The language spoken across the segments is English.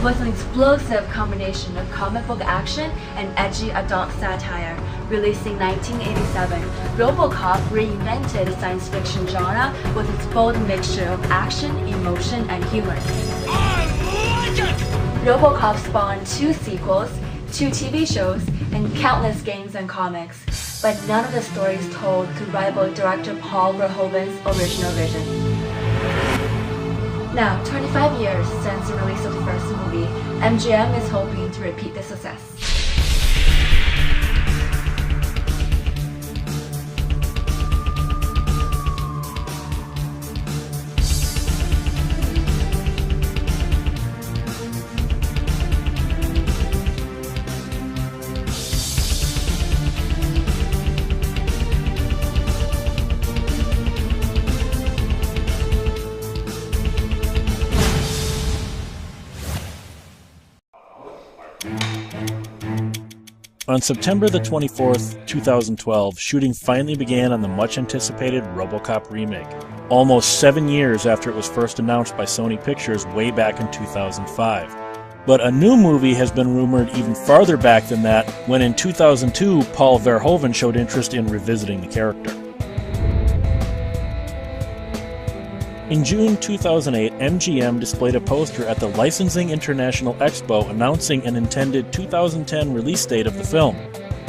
It was an explosive combination of comic book action and edgy adult satire. Released in 1987, RoboCop reinvented the science fiction genre with its bold mixture of action, emotion, and humor. I like it! RoboCop spawned 2 sequels, 2 TV shows, and countless games and comics, but none of the stories told could rival director Paul Verhoeven's original vision. Now, 25 years since the release of the first movie, MGM is hoping to repeat the success. On September the 24th, 2012, shooting finally began on the much-anticipated RoboCop remake, almost 7 years after it was first announced by Sony Pictures way back in 2005. But a new movie has been rumored even farther back than that, when in 2002, Paul Verhoeven showed interest in revisiting the character. In June 2008, MGM displayed a poster at the Licensing International Expo announcing an intended 2010 release date of the film.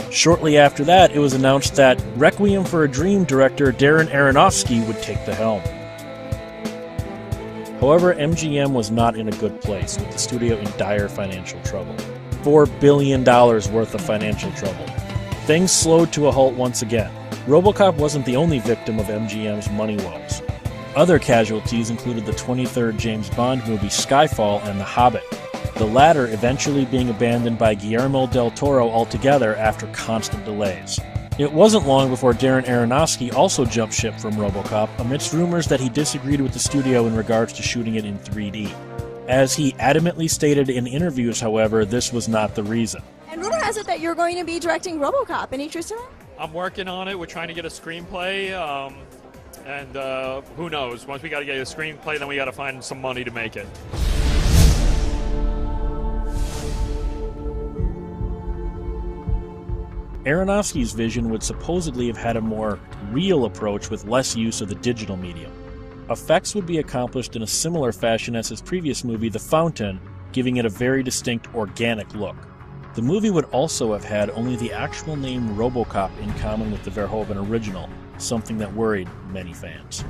Shortly after that, it was announced that Requiem for a Dream director Darren Aronofsky would take the helm. However, MGM was not in a good place, with the studio in dire financial trouble. $4 billion worth of financial trouble. Things slowed to a halt once again. RoboCop wasn't the only victim of MGM's money woes. Other casualties included the 23rd James Bond movie Skyfall and The Hobbit, the latter eventually being abandoned by Guillermo del Toro altogether after constant delays. It wasn't long before Darren Aronofsky also jumped ship from RoboCop amidst rumors that he disagreed with the studio in regards to shooting it in 3D. As he adamantly stated in interviews, however, this was not the reason. And rumor has it that you're going to be directing RoboCop. Any truth to that? I'm working on it. We're trying to get a screenplay. And who knows? Once we got to get a screenplay, then we got to find some money to make it. Aronofsky's vision would supposedly have had a more real approach with less use of the digital medium. Effects would be accomplished in a similar fashion as his previous movie, The Fountain, giving it a very distinct organic look. The movie would also have had only the actual name RoboCop in common with the Verhoeven original, something that worried many fans.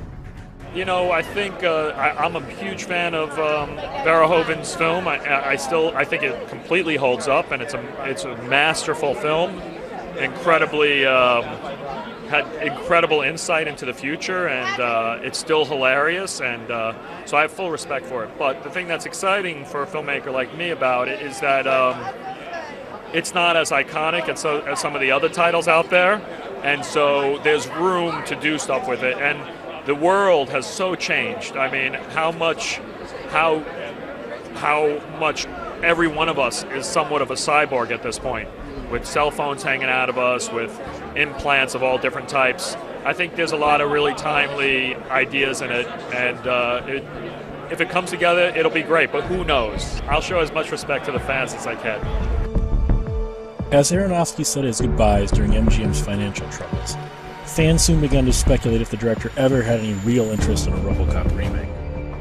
You know, I think I'm a huge fan of Verhoeven's film. I think it completely holds up, and it's a masterful film. Incredibly had incredible insight into the future, and it's still hilarious, and so I have full respect for it. But the thing that's exciting for a filmmaker like me about it is that it's not as iconic as some of the other titles out there, and so there's room to do stuff with it. And the world has so changed. I mean, how much every one of us is somewhat of a cyborg at this point, with cell phones hanging out of us, with implants of all different types. I think there's a lot of really timely ideas in it, and if it comes together, it'll be great, but who knows? I'll show as much respect to the fans as I can. As Aronofsky said his goodbyes during MGM's financial troubles, fans soon began to speculate if the director ever had any real interest in a RoboCop remake.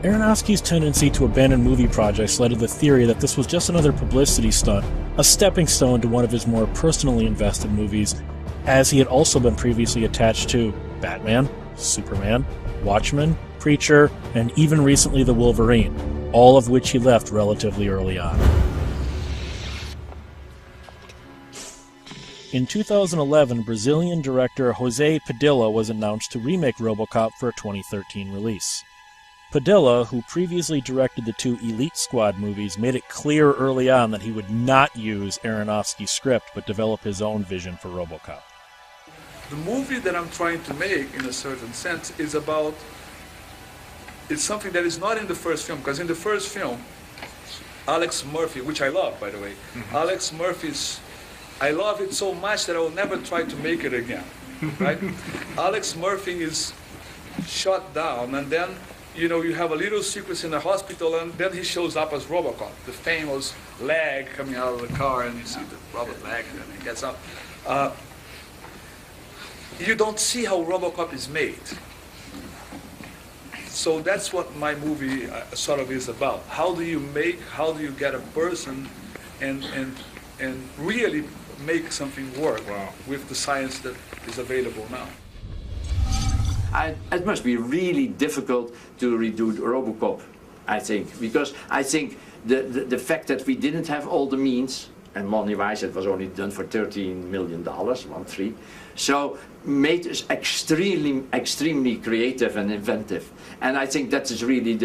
Aronofsky's tendency to abandon movie projects led to the theory that this was just another publicity stunt, a stepping stone to one of his more personally invested movies, as he had also been previously attached to Batman, Superman, Watchmen, Preacher, and even recently The Wolverine, all of which he left relatively early on. In 2011, Brazilian director José Padilha was announced to remake RoboCop for a 2013 release. Padilha, who previously directed the 2 Elite Squad movies, made it clear early on that he would not use Aronofsky's script but develop his own vision for RoboCop. The movie that I'm trying to make, in a certain sense, is about... It's something that is not in the first film, because in the first film, Alex Murphy, which I love, by the way, Alex Murphy's... I love it so much that I will never try to make it again, right? Alex Murphy is shot down, and then you know, you have a little sequence in the hospital, and then he shows up as RoboCop, the famous leg coming out of the car, and you see the robot leg, and then he gets up. You don't see how RoboCop is made. So that's what my movie sort of is about. How do you get a person and really make something work with the science that is available now? It must be really difficult to redo RoboCop, I think, because I think the fact that we didn't have all the means, and money-wise it was only done for $13 million, 1-3, so made us extremely creative and inventive. And I think that is really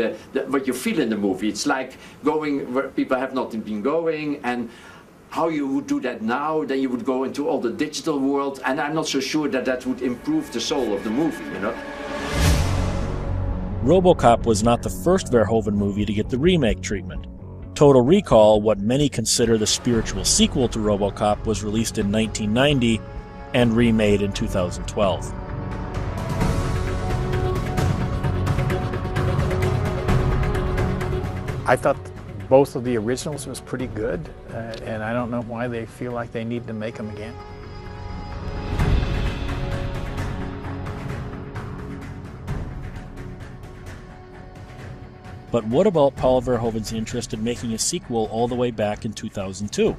what you feel in the movie. It's like going where people have not been going, and how you would do that now, then you would go into all the digital world, and I'm not so sure that that would improve the soul of the movie, you know? RoboCop was not the first Verhoeven movie to get the remake treatment. Total Recall, what many consider the spiritual sequel to RoboCop, was released in 1990 and remade in 2012. I thought both of the originals was pretty good, and I don't know why they feel like they need to make them again. But what about Paul Verhoeven's interest in making a sequel all the way back in 2002?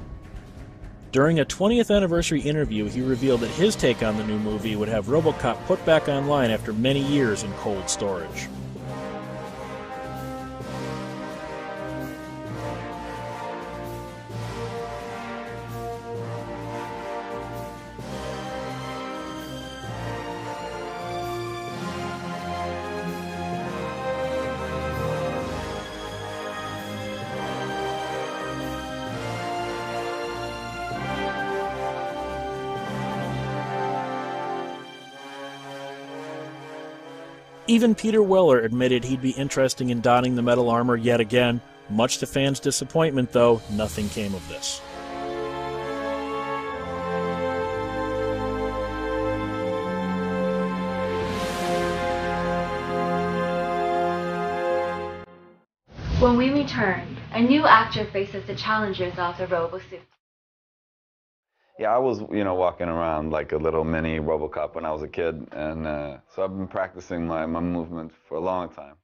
During a 20th anniversary interview, he revealed that his take on the new movie would have RoboCop put back online after many years in cold storage. Even Peter Weller admitted he'd be interested in donning the metal armor yet again. Much to fans' disappointment, though, nothing came of this. When we return, a new actor faces the challenges of the robo-suit. Yeah, I was, walking around like a little mini RoboCop when I was a kid, and so I've been practicing my movement for a long time.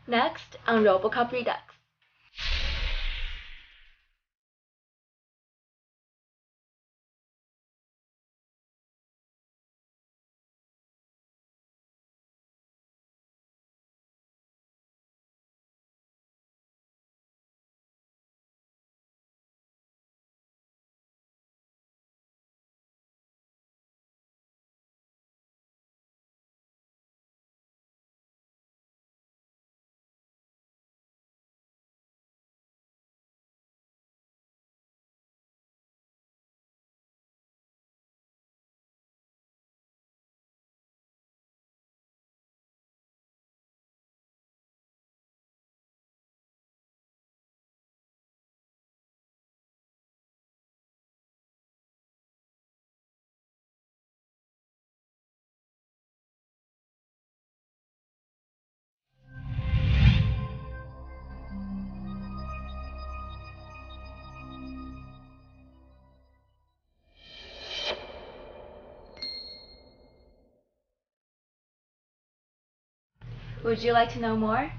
Next on RoboCop Redux. Would you like to know more?